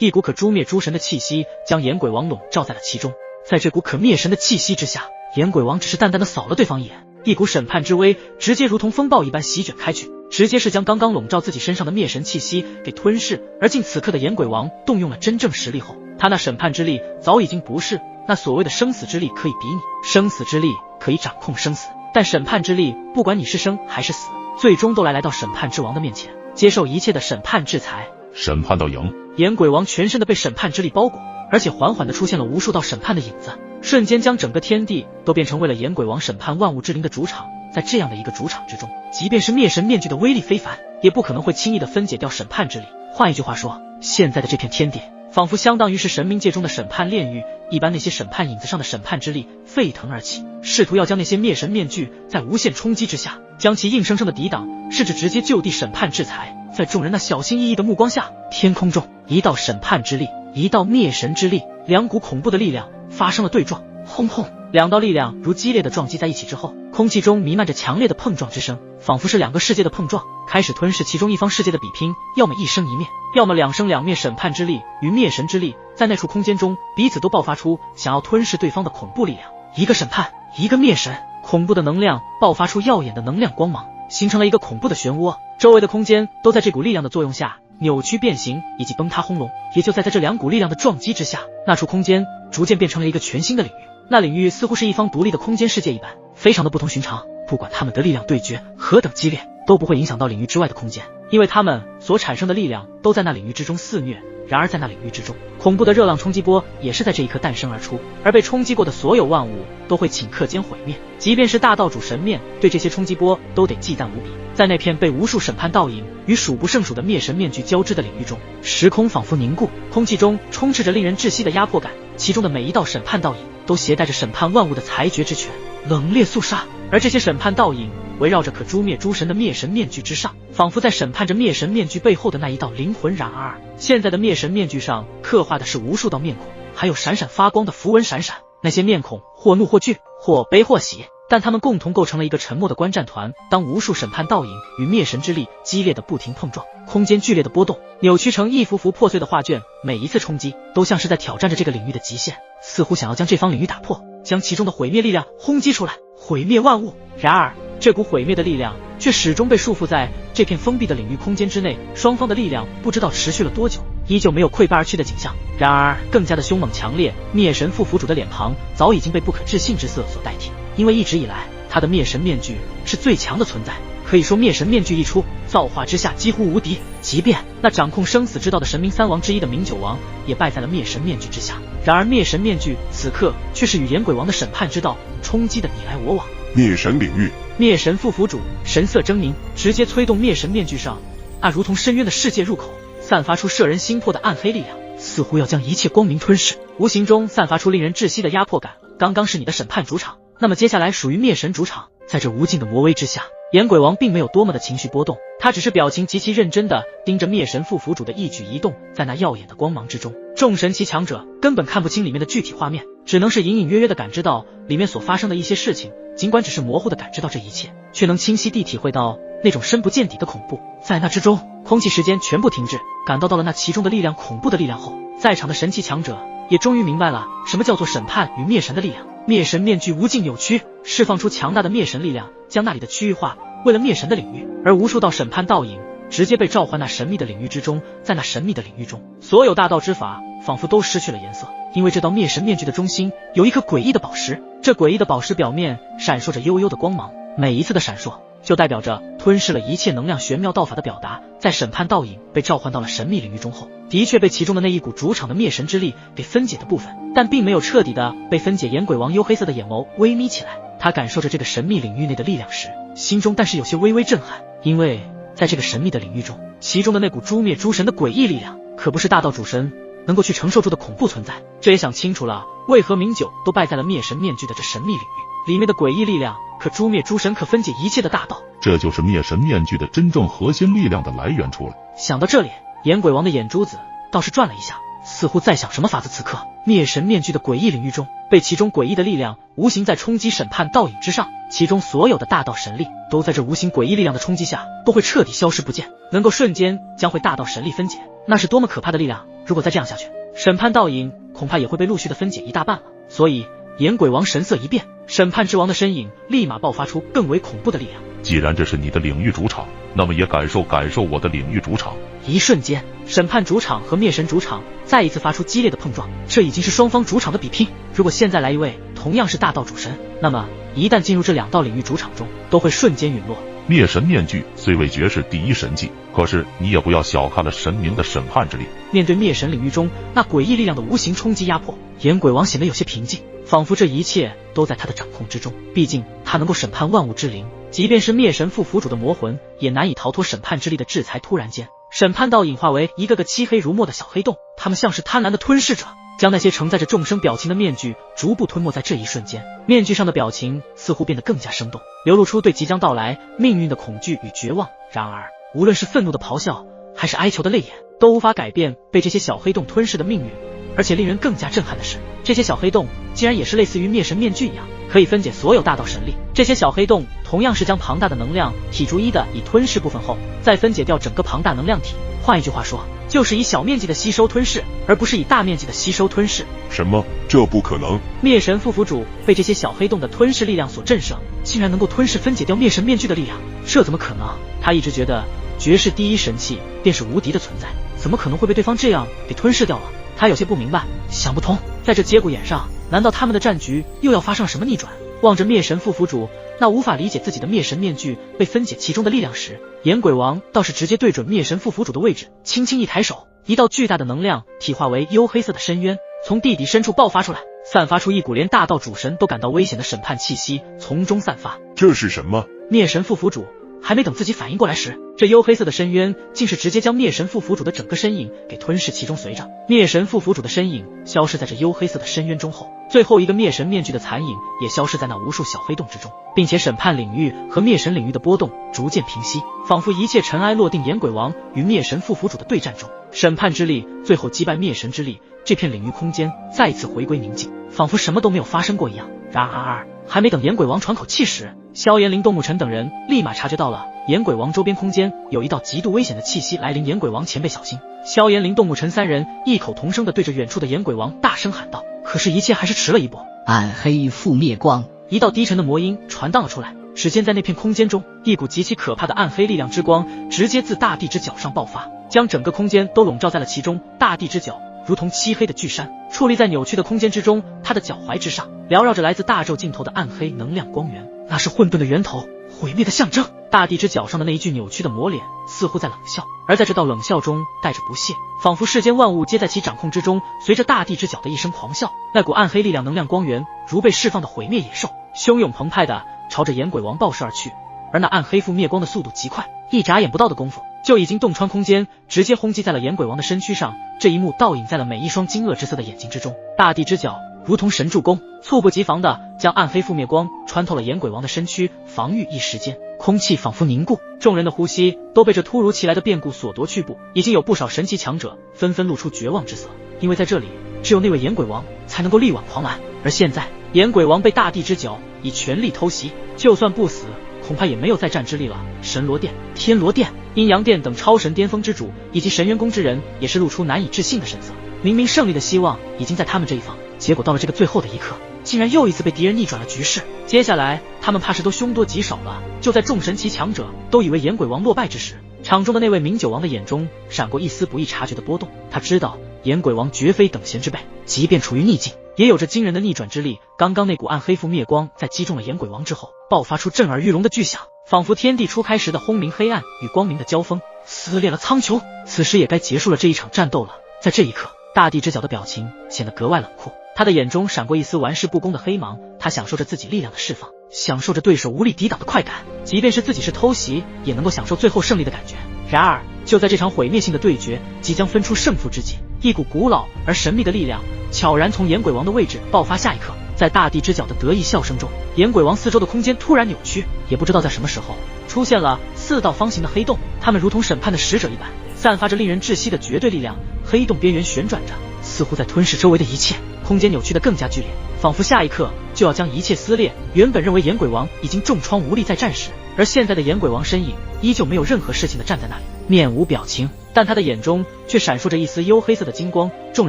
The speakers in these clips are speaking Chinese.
一股可诛灭诸神的气息将炎鬼王笼罩在了其中。在这股可灭神的气息之下，炎鬼王只是淡淡的扫了对方一眼，一股审判之威直接如同风暴一般席卷开去，直接是将刚刚笼罩自己身上的灭神气息给吞噬。而尽此刻的炎鬼王动用了真正实力后，他那审判之力早已经不是那所谓的生死之力可以比拟。生死之力可以掌控生死，但审判之力不管你是生还是死，最终都来到审判之王的面前，接受一切的审判制裁。审判到赢，炎鬼王全身的被审判之力包裹，而且缓缓地出现了无数道审判的影子，瞬间将整个天地都变成为了炎鬼王审判万物之灵的主场。在这样的一个主场之中，即便是灭神面具的威力非凡，也不可能会轻易地分解掉审判之力。换一句话说，现在的这片天地仿佛相当于是神冥界中的审判炼狱一般，那些审判影子上的审判之力沸腾而起，试图要将那些灭神面具在无限冲击之下将其硬生生的抵挡，甚至直接就地审判制裁。在众人那小心翼翼的目光下，天空中一道审判之力，一道灭神之力，两股恐怖的力量发生了对撞。轰轰，两道力量如激烈的撞击在一起之后，空气中弥漫着强烈的碰撞之声，仿佛是两个世界的碰撞，开始吞噬其中一方世界的比拼，要么一生一灭，要么两生两灭。审判之力与灭神之力在那处空间中彼此都爆发出想要吞噬对方的恐怖力量，一个审判，一个灭神，恐怖的能量爆发出耀眼的能量光芒，形成了一个恐怖的漩涡，周围的空间都在这股力量的作用下扭曲变形以及崩塌轰隆。也就在这两股力量的撞击之下，那处空间逐渐变成了一个全新的领域，那领域似乎是一方独立的空间世界一般，非常的不同寻常。不管他们的力量对决何等激烈，都不会影响到领域之外的空间，因为他们所产生的力量都在那领域之中肆虐。然而在那领域之中，恐怖的热浪冲击波也是在这一刻诞生而出，而被冲击过的所有万物都会顷刻间毁灭，即便是大道主神面对这些冲击波都得忌惮无比。在那片被无数审判倒影与数不胜数的灭神面具交织的领域中，时空仿佛凝固，空气中充斥着令人窒息的压迫感，其中的每一道审判倒影都携带着审判万物的裁决之权，冷冽肃杀。而这些审判倒影围绕着可诛灭诸神的灭神面具之上，仿佛在审判着灭神面具背后的那一道灵魂。然而现在的灭神面具上刻画的是无数道面孔，还有闪闪发光的符文闪闪，那些面孔或怒或惧，或悲或喜，但他们共同构成了一个沉默的观战团。当无数审判倒影与灭神之力激烈的不停碰撞，空间剧烈的波动，扭曲成一幅幅破碎的画卷，每一次冲击都像是在挑战着这个领域的极限，似乎想要将这方领域打破，将其中的毁灭力量轰击出来，毁灭万物。然而这股毁灭的力量却始终被束缚在这片封闭的领域空间之内，双方的力量不知道持续了多久，依旧没有溃败而去的景象。然而更加的凶猛强烈，灭神副府主的脸庞早已经被不可置信之色所代替，因为一直以来他的灭神面具是最强的存在，可以说灭神面具一出，造化之下几乎无敌，即便那掌控生死之道的神明三王之一的明九王也败在了灭神面具之下。然而灭神面具此刻却是与炎鬼王的审判之道冲击的你来我往。灭神领域，灭神副府主神色狰狞，直接催动灭神面具上那如同深渊的世界入口散发出摄人心魄的暗黑力量，似乎要将一切光明吞噬，无形中散发出令人窒息的压迫感。刚刚是你的审判主场，那么接下来属于灭神主场。在这无尽的魔威之下，炎鬼王并没有多么的情绪波动，他只是表情极其认真地盯着灭神副府主的一举一动。在那耀眼的光芒之中，众神奇强者根本看不清里面的具体画面，只能是隐隐约约地感知到里面所发生的一些事情，尽管只是模糊地感知到这一切，却能清晰地体会到那种深不见底的恐怖。在那之中，空气时间全部停滞，感到了那其中的力量，恐怖的力量后，在场的神奇强者也终于明白了什么叫做审判与灭神的力量。灭神面具无尽扭曲，释放出强大的灭神力量，将那里的区域化为了灭神的领域，而无数道审判倒影直接被召唤那神秘的领域之中。在那神秘的领域中，所有大道之法仿佛都失去了颜色，因为这道灭神面具的中心有一颗诡异的宝石，这诡异的宝石表面闪烁着幽幽的光芒，每一次的闪烁就代表着吞噬了一切能量玄妙道法的表达。在审判倒影被召唤到了神秘领域中后，的确被其中的那一股主场的灭神之力给分解的部分，但并没有彻底的被分解。炎鬼王黝黑色的眼眸微眯起来，他感受着这个神秘领域内的力量时，心中但是有些微微震撼，因为在这个神秘的领域中，其中的那股诛灭诸神的诡异力量可不是大道主神能够去承受住的恐怖存在。这也想清楚了为何明九都败在了灭神面具的这神秘领域里面的诡异力量，可诛灭诸神，可分解一切的大道，这就是灭神面具的真正核心力量的来源处了。想到这里，炎鬼王的眼珠子倒是转了一下，似乎在想什么法子。此刻灭神面具的诡异领域中，被其中诡异的力量无形在冲击审判倒影之上，其中所有的大道神力都在这无形诡异力量的冲击下都会彻底消失不见，能够瞬间将会大道神力分解，那是多么可怕的力量。如果再这样下去，审判倒影恐怕也会被陆续的分解一大半了。所以岩鬼王神色一变，审判之王的身影立马爆发出更为恐怖的力量。既然这是你的领域主场，那么也感受我的领域主场。一瞬间，审判主场和灭神主场再一次发出激烈的碰撞，这已经是双方主场的比拼。如果现在来一位同样是大道主神，那么一旦进入这两道领域主场中，都会瞬间陨落。灭神面具虽为绝世第一神技，可是你也不要小看了神明的审判之力。面对灭神领域中那诡异力量的无形冲击压迫，岩鬼王显得有些平静，仿佛这一切都在他的掌控之中。毕竟他能够审判万物之灵，即便是灭神副府主的魔魂也难以逃脱审判之力的制裁。突然间，审判倒影化为一个个漆黑如墨的小黑洞，他们像是贪婪的吞噬者，将那些承载着众生表情的面具逐步吞没。在这一瞬间，面具上的表情似乎变得更加生动，流露出对即将到来命运的恐惧与绝望。然而无论是愤怒的咆哮还是哀求的泪眼，都无法改变被这些小黑洞吞噬的命运。而且令人更加震撼的是，这些小黑洞竟然也是类似于灭神面具一样，可以分解所有大道神力。这些小黑洞同样是将庞大的能量体逐一的以吞噬部分后，再分解掉整个庞大能量体。换一句话说，就是以小面积的吸收吞噬，而不是以大面积的吸收吞噬。什么？这不可能！灭神副府主被这些小黑洞的吞噬力量所震慑，竟然能够吞噬分解掉灭神面具的力量，这怎么可能？他一直觉得绝世第一神器便是无敌的存在，怎么可能会被对方这样给吞噬掉了？他有些不明白，想不通。在这节骨眼上，难道他们的战局又要发生什么逆转？望着灭神副府主那无法理解自己的灭神面具被分解其中的力量时，岩鬼王倒是直接对准灭神副府主的位置，轻轻一抬手，一道巨大的能量体化为黝黑色的深渊，从地底深处爆发出来，散发出一股连大道主神都感到危险的审判气息从中散发。这是什么？灭神副府主还没等自己反应过来时，这黝黑色的深渊竟是直接将灭神副府主的整个身影给吞噬其中。随着灭神副府主的身影消失在这黝黑色的深渊中后，最后一个灭神面具的残影也消失在那无数小黑洞之中，并且审判领域和灭神领域的波动逐渐平息，仿佛一切尘埃落定。岩鬼王与灭神副府主的对战中，审判之力最后击败灭神之力，这片领域空间再次回归宁静，仿佛什么都没有发生过一样。然而还没等岩鬼王喘口气时，萧炎、林动牧尘等人立马察觉到了岩鬼王周边空间有一道极度危险的气息来临。岩鬼王前辈小心！萧炎、林动牧尘三人异口同声地对着远处的岩鬼王大声喊道。可是一切还是迟了一步。暗黑覆灭光，一道低沉的魔音传荡了出来。只见在那片空间中，一股极其可怕的暗黑力量之光直接自大地之角上爆发，将整个空间都笼罩在了其中。大地之角如同漆黑的巨山，矗立在扭曲的空间之中，他的脚踝之上缭绕着来自大宙尽头的暗黑能量光源，那是混沌的源头，毁灭的象征。大地之角上的那一具扭曲的魔脸似乎在冷笑，而在这道冷笑中带着不屑，仿佛世间万物皆在其掌控之中。随着大地之角的一声狂笑，那股暗黑力量能量光源如被释放的毁灭野兽，汹涌澎湃的朝着岩鬼王爆射而去。而那暗黑覆灭光的速度极快，一眨眼不到的功夫就已经洞穿空间，直接轰击在了岩鬼王的身躯上。这一幕倒影在了每一双惊愕之色的眼睛之中。大地之角如同神助攻，猝不及防的将暗黑覆灭光穿透了岩鬼王的身躯，防御一时间，空气仿佛凝固，众人的呼吸都被这突如其来的变故所夺去步。已经有不少神奇强者纷纷露出绝望之色，因为在这里只有那位岩鬼王才能够力挽狂澜。而现在岩鬼王被大地之角以全力偷袭，就算不死，恐怕也没有再战之力了。神罗殿、天罗殿、阴阳殿等超神巅峰之主以及神渊宫之人也是露出难以置信的神色。明明胜利的希望已经在他们这一方，结果到了这个最后的一刻，竟然又一次被敌人逆转了局势。接下来他们怕是都凶多吉少了。就在众神奇强者都以为岩鬼王落败之时，场中的那位明酒王的眼中闪过一丝不易察觉的波动。他知道岩鬼王绝非等闲之辈，即便处于逆境，也有着惊人的逆转之力。刚刚那股暗黑覆灭光在击中了岩鬼王之后，爆发出震耳欲聋的巨响，仿佛天地初开时的轰鸣，黑暗与光明的交锋撕裂了苍穹。此时也该结束了这一场战斗了。在这一刻，大地之角的表情显得格外冷酷，他的眼中闪过一丝玩世不恭的黑芒。他享受着自己力量的释放，享受着对手无力抵挡的快感，即便是自己是偷袭，也能够享受最后胜利的感觉。然而就在这场毁灭性的对决即将分出胜负之际，一股古老而神秘的力量悄然从岩鬼王的位置爆发。下一刻，在大地之角的得意笑声中，岩鬼王四周的空间突然扭曲，也不知道在什么时候出现了4道方形的黑洞，它们如同审判的使者一般，散发着令人窒息的绝对力量。黑洞边缘旋转着，似乎在吞噬周围的一切，空间扭曲得更加剧烈，仿佛下一刻就要将一切撕裂。原本认为岩鬼王已经重创无力再战时，而现在的岩鬼王身影依旧没有任何事情的站在那里，面无表情。但他的眼中却闪烁着一丝黝黑色的金光，众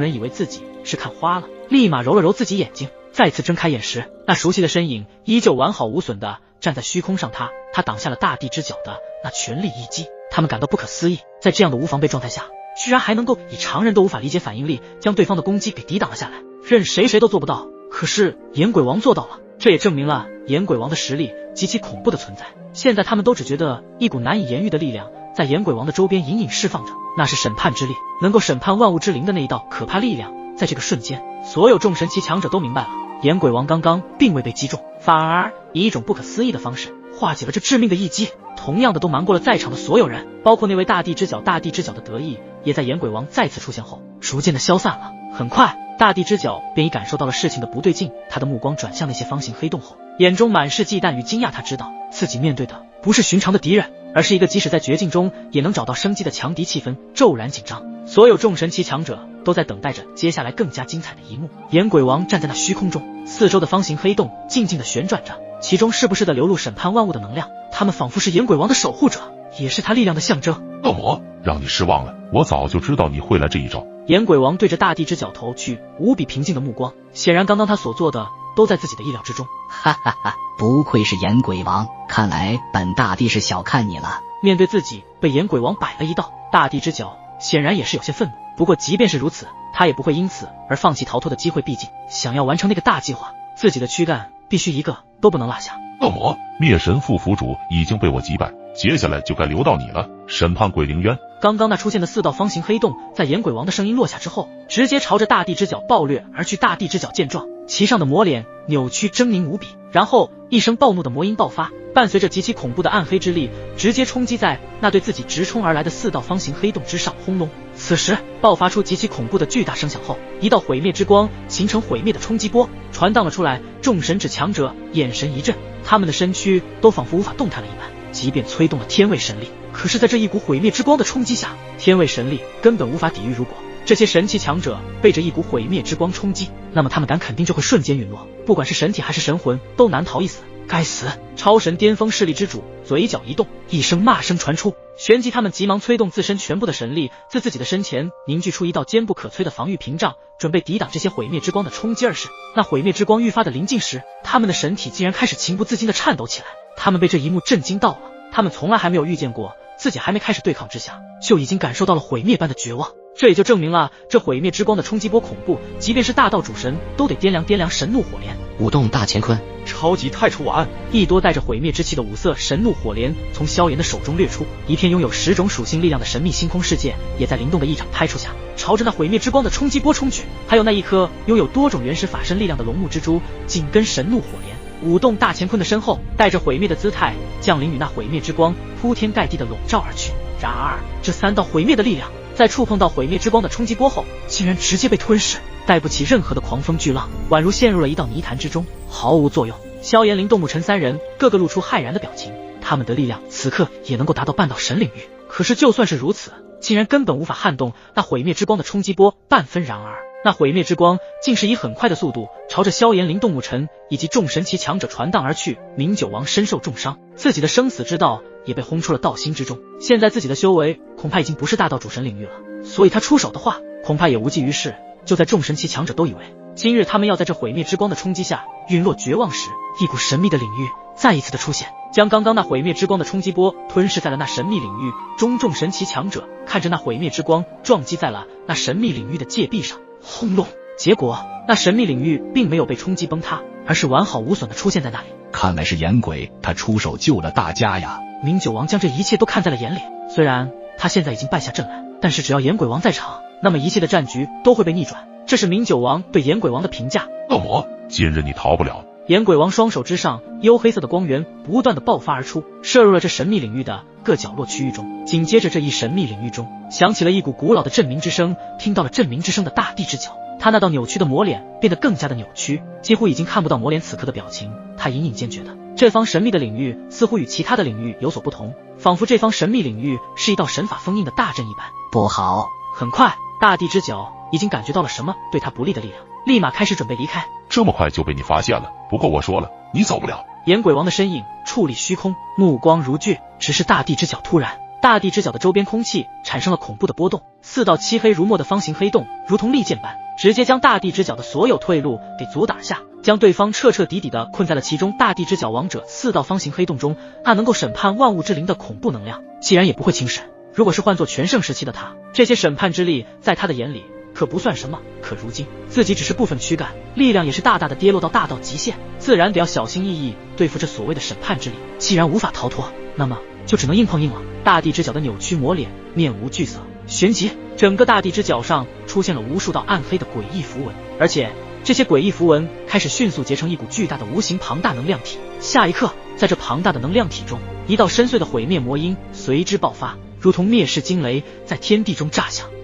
人以为自己是看花了，立马揉了揉自己眼睛，再次睁开眼时，那熟悉的身影依旧完好无损的站在虚空上，他挡下了大地之角的那全力一击。他们感到不可思议，在这样的无防备状态下，居然还能够以常人都无法理解反应力将对方的攻击给抵挡了下来，任谁都做不到。可是岩鬼王做到了，这也证明了岩鬼王的实力极其恐怖的存在。现在他们都只觉得一股难以言喻的力量在岩鬼王的周边隐隐释放着，那是审判之力，能够审判万物之灵的那一道可怕力量。在这个瞬间，所有众神奇强者都明白了，岩鬼王刚刚并未被击中，反而以一种不可思议的方式化解了这致命的一击。同样的都瞒过了在场的所有人，包括那位大地之角的得意，也在岩鬼王再次出现后逐渐的消散了。很快，大地之角便已感受到了事情的不对劲，他的目光转向那些方形黑洞后，眼中满是忌惮与惊讶。他知道自己面对的不是寻常的敌人，而是一个即使在绝境中也能找到生机的强敌。气氛骤然紧张，所有众神奇强者都在等待着接下来更加精彩的一幕。岩鬼王站在那虚空中，四周的方形黑洞静静的旋转着，其中时不时的流入审判万物的能量，他们仿佛是岩鬼王的守护者，也是他力量的象征。恶魔，让你失望了，我早就知道你会来这一招。岩鬼王对着大地之角投去无比平静的目光，显然刚刚他所做的都在自己的意料之中。哈哈哈，不愧是岩鬼王，看来本大帝是小看你了。面对自己被岩鬼王摆了一道，大地之角显然也是有些愤怒，不过即便是如此，他也不会因此而放弃逃脱的机会，毕竟想要完成那个大计划，自己的躯干必须一个都不能落下。恶魔，灭神副府主已经被我击败，接下来就该轮到你了，审判鬼灵渊。刚刚那出现的4道方形黑洞，在岩鬼王的声音落下之后，直接朝着大地之角暴掠而去。大地之角见状，其上的魔脸扭曲狰狞无比，然后一声暴怒的魔音爆发，伴随着极其恐怖的暗黑之力，直接冲击在那对自己直冲而来的4道方形黑洞之上。轰隆！此时爆发出极其恐怖的巨大声响后，一道毁灭之光形成毁灭的冲击波传荡了出来。众神指强者眼神一震，他们的身躯都仿佛无法动弹了一般。即便催动了天位神力，可是在这一股毁灭之光的冲击下，天位神力根本无法抵御。如果这些神奇强者被这一股毁灭之光冲击，那么他们敢肯定就会瞬间陨落，不管是神体还是神魂都难逃一死。该死！超神巅峰势力之主嘴角一动，一声骂声传出，旋即他们急忙催动自身全部的神力，自己的身前凝聚出一道坚不可摧的防御屏障，准备抵挡这些毁灭之光的冲击。而是那毁灭之光愈发的临近时，他们的神体竟然开始情不自禁的颤抖起来。他们被这一幕震惊到了，他们从来还没有预见过自己还没开始对抗之下，就已经感受到了毁灭般的绝望。这也就证明了这毁灭之光的冲击波恐怖，即便是大道主神都得掂量神怒火莲。舞动大乾坤，超级太初丸，一多带着毁灭之气的5色神怒火莲从萧炎的手中掠出，一片拥有10种属性力量的神秘星空世界也在灵动的一掌拍出下，朝着那毁灭之光的冲击波冲去。还有那一颗拥有多种原始法身力量的龙目之珠紧跟神怒火莲舞动大乾坤的身后，带着毁灭的姿态降临，与那毁灭之光铺天盖地的笼罩而去。然而这3道毁灭的力量在触碰到毁灭之光的冲击波后，竟然直接被吞噬，带不起任何的狂风巨浪，宛如陷入了一道泥潭之中，毫无作用。萧炎、灵动、沐尘3人个个露出骇然的表情，他们的力量此刻也能够达到半道神领域，可是就算是如此，竟然根本无法撼动那毁灭之光的冲击波半分。然而那毁灭之光竟是以很快的速度朝着萧炎、灵动、沐尘以及众神奇强者传荡而去。明九王身受重伤，自己的生死之道也被轰出了道心之中，现在自己的修为恐怕已经不是大道主神领域了，所以他出手的话恐怕也无济于事。就在众神奇强者都以为今日他们要在这毁灭之光的冲击下陨落绝望时，一股神秘的领域再一次的出现，将刚刚那毁灭之光的冲击波吞噬在了那神秘领域中。众神奇强者看着那毁灭之光撞击在了那神秘领域的界壁上，轰隆！结果那神秘领域并没有被冲击崩塌，而是完好无损的出现在那里。看来是岩鬼他出手救了大家呀。明九王将这一切都看在了眼里，虽然他现在已经败下阵来，但是只要岩鬼王在场，那么一切的战局都会被逆转，这是明九王对岩鬼王的评价。恶魔，今日你逃不了。岩鬼王双手之上，黝黑色的光源不断的爆发而出，射入了这神秘领域的各角落区域中。紧接着这一神秘领域中响起了一股古老的振鸣之声，听到了振鸣之声的大地之角，他那道扭曲的魔脸变得更加的扭曲，几乎已经看不到魔脸此刻的表情。他隐隐间觉得这方神秘的领域似乎与其他的领域有所不同，仿佛这方神秘领域是一道神法封印的大阵一般。不好！很快大地之角已经感觉到了什么对他不利的力量，立马开始准备离开。这么快就被你发现了，不过我说了，你走不了。岩鬼王的身影矗立虚空，目光如炬，只是大地之角突然大地之角的周边空气产生了恐怖的波动，4道漆黑如墨的方形黑洞如同利剑般，直接将大地之角的所有退路给阻挡下，将对方彻彻底底的困在了其中。大地之角王者4道方形黑洞中暗能够审判万物之灵的恐怖能量，既然也不会轻审。如果是换作全盛时期的他，这些审判之力在他的眼里可不算什么，可如今自己只是部分躯干，力量也是大大的跌落到大道极限，自然得要小心翼翼对付这所谓的审判之力。既然无法逃脱，那么就只能硬碰硬了。大地之角的扭曲磨脸，面无惧色，旋即整个大地之角上出现了无数道暗黑的诡异符文，而且这些诡异符文开始迅速结成一股巨大的无形庞大能量体。下一刻，在这庞大的能量体中，一道深邃的毁灭魔音随之爆发，如同灭世惊雷在天地中炸响。